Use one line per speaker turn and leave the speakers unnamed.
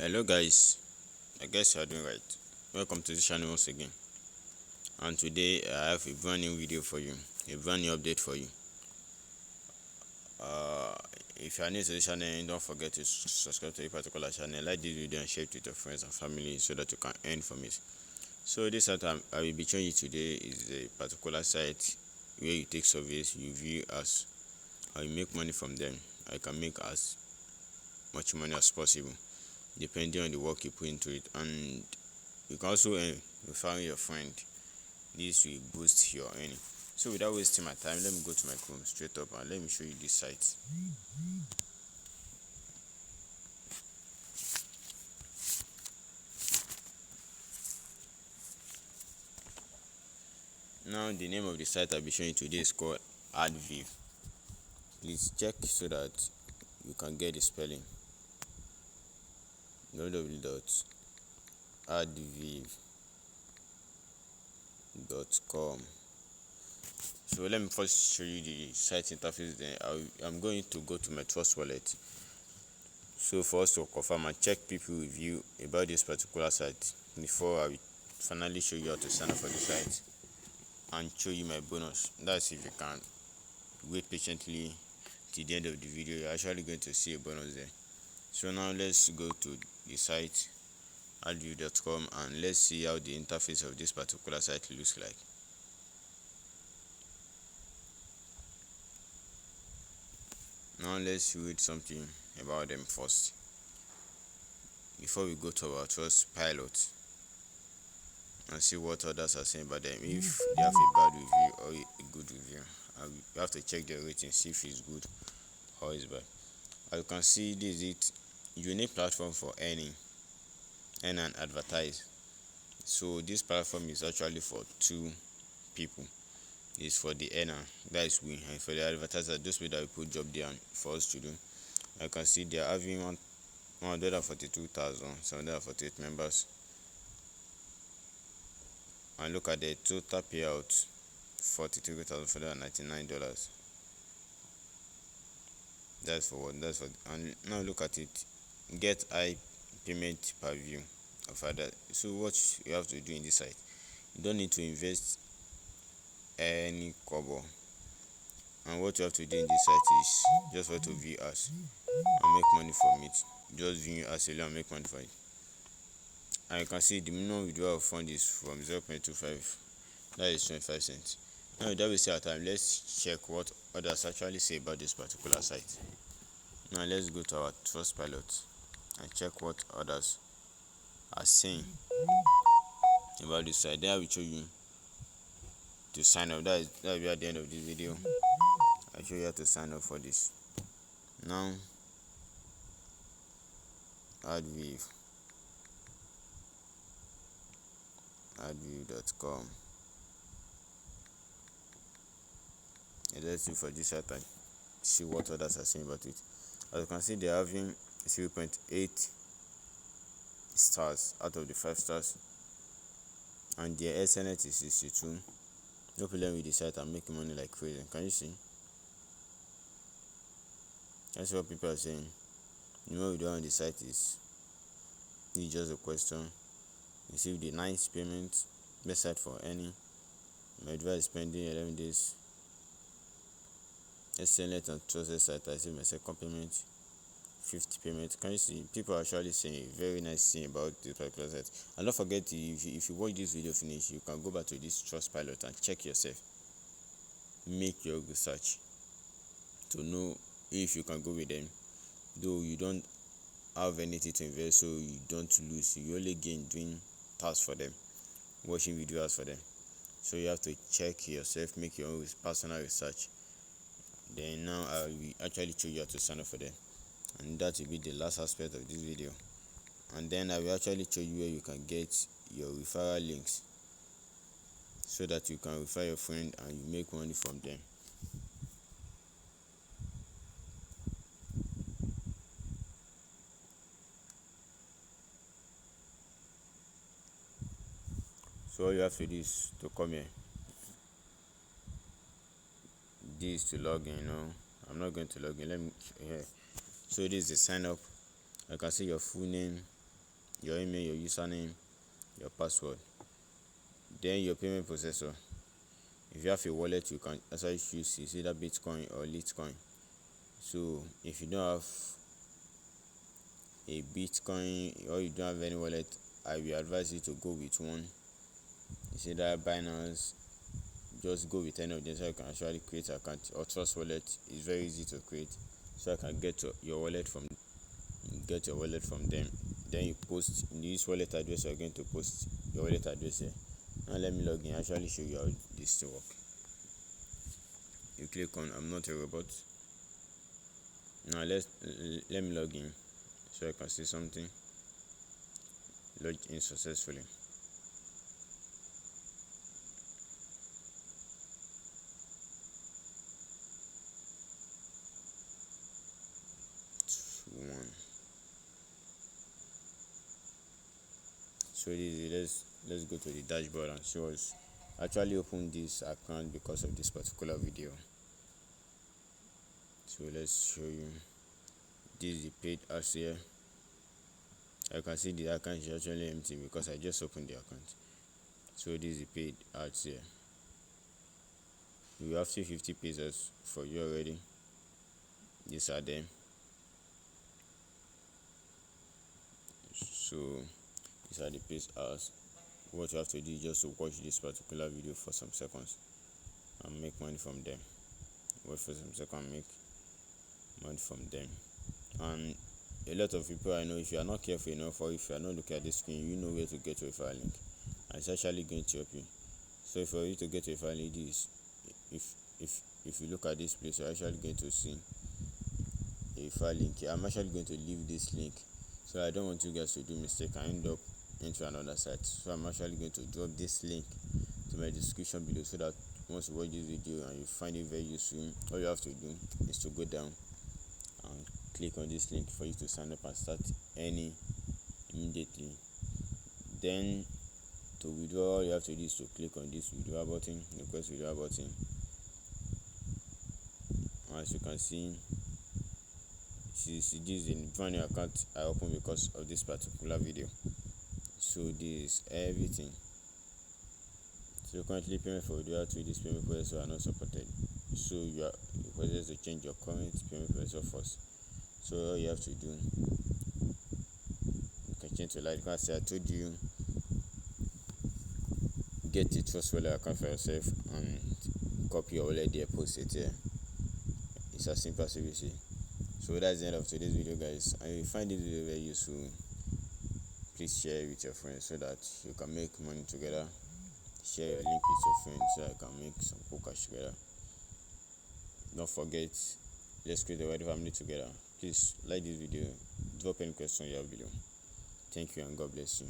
Hello guys, I guess you are doing right. Welcome to this channel once again. And today I have a brand new video for you, a brand new update for you. Uh, if you are new to this channel, don't forget to subscribe to a particular channel, like this video and share it with your friends and family so that you can earn from it. So this site I will be showing you today is a particular site where you take surveys, you view as, and you make money from them. I can make as much money as possible depending on the work you put into it, and you can also refer your friend. This will boost your earning. So without wasting my time, let me go to my Chrome straight up and let me show you this site. Now the name of the site I'll be showing you today is called AdViv. Please check so that you can get the spelling. www.adviv.com. So let me first show you the site interface. Then I'm going to go to my Trust Wallet. So for us to confirm and check people review about this particular site before I will finally show you how to sign up for the site and show you my bonus. That's if you can wait patiently till the end of the video. You're actually going to see a bonus there. So now let's go to the site adviv.com and let's see how the interface of this particular site looks like. Now let's read something about them first before we go to our Trustpilot and see what others are saying about them. If they have a bad review or a good review, you have to check their rating, see if it's good or it's bad. As you can see, this is it. Unique platform for earn and advertise. So this platform is actually for two people. It's for the earner, that is we, and for the advertiser, those people that we put job there for us to do. I can see they are having 142,748 members, and look at the total payout, $43,499. That's for what? That's for. And now look at it. Get high payment per view of other. So what you have to do in this site, you don't need to invest any kobo, and what you have to do in this site is just for to view as and make money from it. Just view as alone and make money from it. And you can see the minimum withdrawal of fund is from 0.25, that is 25 cents. Now without wasting our time, let's check what others actually say about this particular site. Now let's go to our Trustpilot and check what others are saying about this site. Then I will show you to sign up. That will be at the end of this video. I'll show you how to sign up for this. Now adviv.com. Let's look for this site and see what others are saying about it. As you can see, they're having 0.8 stars out of the 5 stars, and their SNet is 62. No problem with the site. I'm making money like crazy. Can you see? That's what people are saying. You know, we do on the site is it's just a question. Receive the nice payment, best site for any. My advice spending 11 days. Excellent and trusted site. I see my second payment, 50 payment. Can you see? People are actually saying a very nice thing about this particular site. And don't forget, if you watch this video finish, you can go back to this Trustpilot and check yourself. Make your research to know if you can go with them. Though you don't have anything to invest, so you don't lose. You only gain doing tasks for them, watching videos for them. So you have to check yourself, make your own personal research. Then now I will actually show you how to sign up for them, and that will be the last aspect of this video. And then I will actually show you where you can get your referral links so that you can refer your friend and you make money from them. So all you have to do is to come here. This to log in. I'm not going to log in. Let me here. So this is the sign up. I can see your full name, your email, your username, your password. Then your payment processor. If you have a wallet, you can actually choose is either Bitcoin or Litecoin. So if you don't have a Bitcoin or you don't have any wallet, I will advise you to go with one. It's either Binance. Just go with any of them so you can actually create an account. Or Trust Wallet is very easy to create, so I can your wallet from them. Then you post in this wallet address. You're going to post your wallet address here. Now let me log in. Actually show you how this to work. You click on I'm not a robot. Now let me log in so I can see something. Logged in successfully. One. So let's go to the dashboard and show us. Actually open this account because of this particular video. So let's show you. This is the paid ads here. I can see the account is actually empty because I just opened the account. So this is the paid ads here. We have 250 pesos for you already. These are them. So these are the paid ads. What you have to do is just to watch this particular video for some seconds and make money from them. Wait for some seconds and make money from them. And a lot of people I know, if you are not careful enough or if you are not looking at the screen, you know where to get to a file link, and it's actually going to help you. So for you to get to a file link, this if you look at this place, you're actually going to see a file link. I'm actually going to leave this link, so I don't want you guys to do mistake and end up into another site. So I'm actually going to drop this link to my description below, so that once you watch this video and you find it very useful, all you have to do is to go down and click on this link for you to sign up and start earning immediately. Then to withdraw, all you have to do is to click on this withdraw button, request withdraw button. As you can see, this is a brand new account I opened because of this particular video. So this is everything. So currently payment for withdrawal to this payment processor are not supported. So you are requested to change your current payment processor first. So all you have to do, you can change to like I told you, get a Trust Wallet account for yourself and copy your wallet there, post it here. It's as simple as you see. So that's the end of today's video, guys. And if you find this video very useful, please share it with your friends so that you can make money together. Share your link with your friends so I can make some cool cash together. Don't forget, let's create a wide family together. Please like this video, drop any question you have below. Thank you and God bless you.